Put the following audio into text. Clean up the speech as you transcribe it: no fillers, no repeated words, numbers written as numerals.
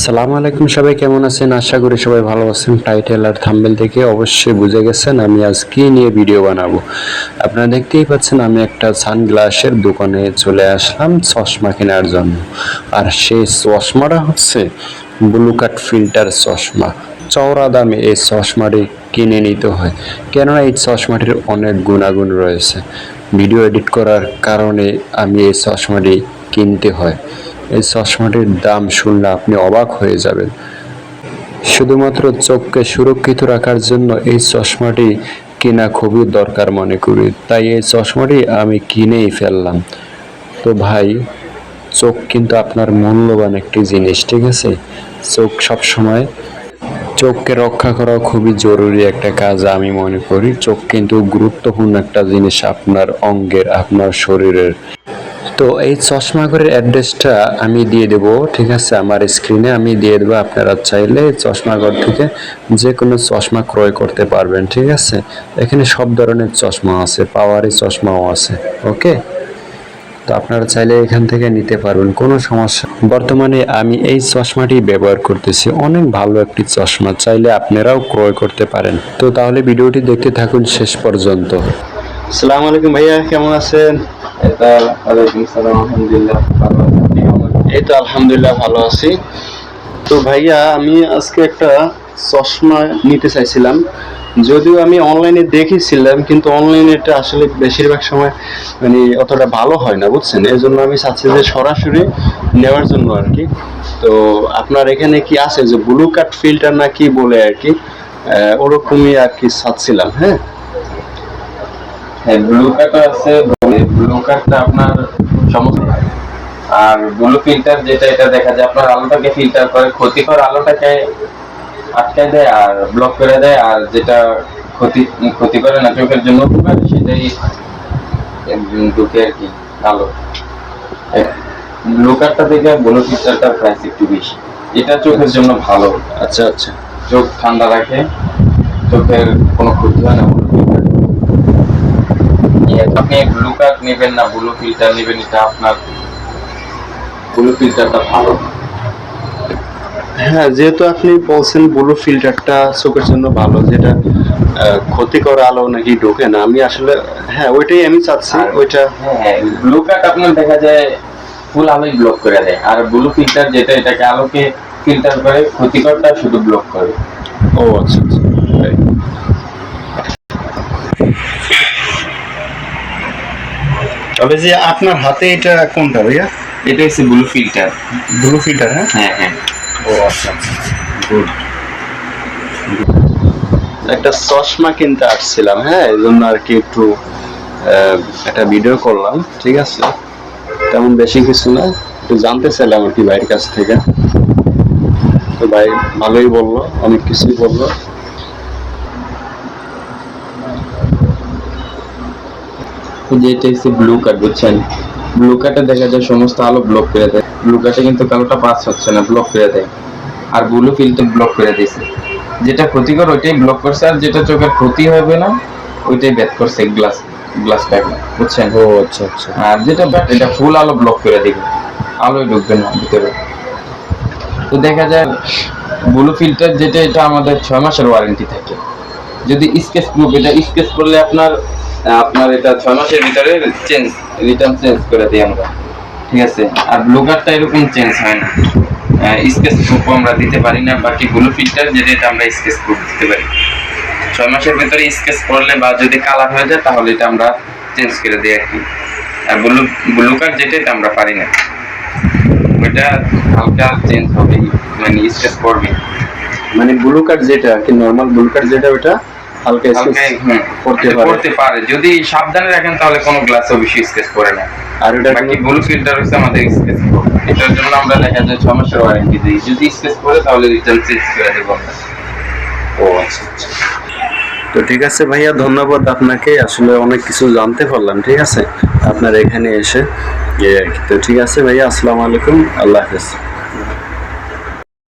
আসসালামু আলাইকুম, সবাই কেমন আছেন? আশা করি সবাই ভালো আছেন। টাইটেল আর থাম্বনেল থেকে অবশ্যই বুঝে গেছেন আমি আজ কি নিয়ে ভিডিও বানাবো। আপনারা দেখতেই পাচ্ছেন আমি একটা সানগ্লাসের দোকানে চলে আসলাম চশমা কেনার জন্য। আর সেই চশমাটা হচ্ছে ব্লু কাট ফিল্টার চশমা। চওড়া দামে এই চশমাটি কিনে নিতে হয়, কেননা এই চশমাটির অনেক গুণাগুণ রয়েছে। ভিডিও এডিট করার কারণে আমি এই চশমাটি কিনতে হয়। এই চশমাটির দাম শুনলে আপনি অবাক হয়ে যাবেন। শুধুমাত্র চোখকে সুরক্ষিত রাখার জন্য এই চশমাটি কেনা খুবই দরকার মনে করি, তাই এই চশমাটি আমি কিনেই ফেললাম। তো ভাই, চোখ কিন্তু আপনার মূল্যবান একটি জিনিস, ঠিক আছে? চোখ সবসময় চোখকে রক্ষা করা খুবই জরুরি একটা কাজ আমি মনে করি। চোখ কিন্তু গুরুত্বপূর্ণ একটা জিনিস আপনার অঙ্গের, আপনার শরীরের। তো এই চশমা ঘরের অ্যাড্রেসটা আমি দিয়ে দেবো, ঠিক আছে? আমার স্ক্রিনে আমি দিয়ে দেবো। আপনারা চাইলে চশমা ঘর থেকে যে কোনো চশমা ক্রয় করতে পারবেন, ঠিক আছে? এখানে সব ধরনের চশমা আছে, পাওয়ারি চশমাও আছে। ওকে, তো আপনারা চাইলে এখান থেকে নিতে পারবেন, কোনো সমস্যা। বর্তমানে আমি এই চশমাটি ব্যবহার করতেছি, অনেক ভালো একটি চশমা, চাইলে আপনারাও ক্রয় করতে পারেন। তো তাহলে ভিডিওটি দেখতে থাকুন শেষ পর্যন্ত। আসসালামু আলাইকুম ভাইয়া, কেমন আছেন? এই তো আলহামদুলিল্লাহ ভালো আছি। তো ভাইয়া, আমি আজকে একটা চশমা নিতে চাইছিলাম। যদিও আমি অনলাইনে দেখেছিলাম, কিন্তু অনলাইনে এটা আসলে বেশিরভাগ সময় মানে অতটা ভালো হয় না, বুঝছেন? এই জন্য আমি চাচ্ছি যে সরাসরি নেওয়ার জন্য আর কি। তো আপনার এখানে কি আছে যে ব্লু কাট ফিল্টার না কি বলে আর কি, ওরকমই আর কি চাচ্ছিলাম। হ্যাঁ হ্যাঁ, ব্লু কাটও আছে। ব্লু কাটটা আপনার সমস্যা। আর ব্লু ফিল্টার যেটা, এটা দেখা যায় আপনার আলোটাকে ফিল্টার করে, ক্ষতিকর আলোটাকে আটকায় দেয় আর ব্লক করে দেয়। আর যেটা ক্ষতি করে না, চোখের জন্য উপকার, সেটাই ঢুকে আর কি আলো। ব্লু কাটটা থেকে ব্লু ফিল্টারটার প্রাইস একটু বেশি। এটা চোখের জন্য ভালো। আচ্ছা আচ্ছা। চোখ ঠান্ডা রাখে, চোখের কোনো ক্ষতি হয় না ব্লু ফিল্টার। আপনি ব্লু কাট নেবেন না ব্লু ফিল্টার নেবেন, এটা আপনার। ব্লু ফিল্টারটা ভালো। হ্যাঁ, যেহেতু আপনি বলছেন ব্লু ফিল্টারটা চোখের জন্য ভালো, যেটা ক্ষতিকর আলো নাকি ঢোকে না, আমি আসলে হ্যাঁ ওইটাই আমি চাচ্ছি। ওইটা হ্যাঁ, ব্লু কাট আপনার দেখা যায় ফুল আলোই ব্লক করে দেয়, আর ব্লু ফিল্টার যেটা, এটাকে আলোকে ফিল্টার করে, ক্ষতিকরটা শুধু ব্লক করে। ও আচ্ছা আচ্ছা। তবে যে আপনার হাতে এটা কোনটা ভাইয়া? এটা হচ্ছে ব্লু ফিল্টার। Blue filter? হ্যাঁ হ্যাঁ হ্যাঁ। ও আচ্ছা আচ্ছা, গুড। একটা চশমা কিনতে আসছিলাম, হ্যাঁ, এই জন্য আর কি একটু একটা ভিডিও করলাম, ঠিক আছে? তেমন বেশি কিছু না, একটু জানতে চাইলাম আর কি ভাইয়ের কাছ থেকে। তো ভাই ভালোই বললো, অনেক কিছুই বললো। যেটা হচ্ছে ব্লু কাট, বুঝছেন? ব্লু কাটে দেখা যায় সমস্ত আলো ব্লক করে দেয়। ব্লু কাটে কিন্তু কালোটা পাস হচ্ছে না, ব্লক করে দেয়। আর ব্লু ফিল্টার ব্লক করে দিয়েছে। যেটা ক্ষতিকর ওইটাই ব্লক করছে, আর যেটা চোখের ক্ষতি হবে না ওইটাই ব্যাক করছে গ্লাসটাকে, বুঝছেন? ও আচ্ছা আচ্ছা। আর যেটা ব্যাট, এটা ফুল আলো ব্লক করে দিবে, আলোই ঢুকবে না ভিতরে। তো দেখা যায় ব্লু ফিল্টার যেটা, এটা আমাদের 6 মাসের ওয়ারেন্টি থাকে। যদি স্কেচ প্রুফ, এটা স্কেচ করলে আপনার এটা 6 মাসের ভিতরে রিটার্ন চেঞ্জ করে দিই আমরা, ঠিক আছে? আর ব্লু কার্ডটা এরকম চেঞ্জ হয় না, স্কেচ প্রুফ আমরা দিতে পারি না। বাকি ব্লু ফিল্টার যেটা, এটা আমরা স্কেচ প্রুফ দিতে পারি। 6 মাসের ভিতরে স্কেচ করলে বা যদি কালার হয়ে যায়, তাহলে এটা আমরা চেঞ্জ করে দিই আর কি। আর ব্লু কার্ড যেটা, এটা আমরা পারি না, ওইটা হালকা চেঞ্জ হবে, মানে স্কেচ করবে। মানে ব্লু কার্ড যেটা কি, নরমাল ব্লু কার্ড যেটা, ওটা হালকা করতে পারে যদি সাবধানে রাখেন, তাহলে কোনো গ্লাস অবশ্যই স্কেচ করে না। আর ওটা বাকি ব্লু ফিল্টার হচ্ছে আমাদের স্কেচ করে, এটার জন্য আমরা দেখা যায় 6 মাসের ওয়ারেন্টি দিই। যদি স্কেচ করে তাহলে রিটার্ন চেঞ্জ করে দেবো আমরা। ও আচ্ছা আচ্ছা। তো ঠিক আছে ভাইয়া, ধন্যবাদ আপনাকে, আসলে অনেক কিছু জানতে পারলাম, ঠিক আছে, আপনার এখানে এসে। তো ঠিক আছে ভাইয়া, আসসালামু আলাইকুম, আল্লাহ হাফেজ।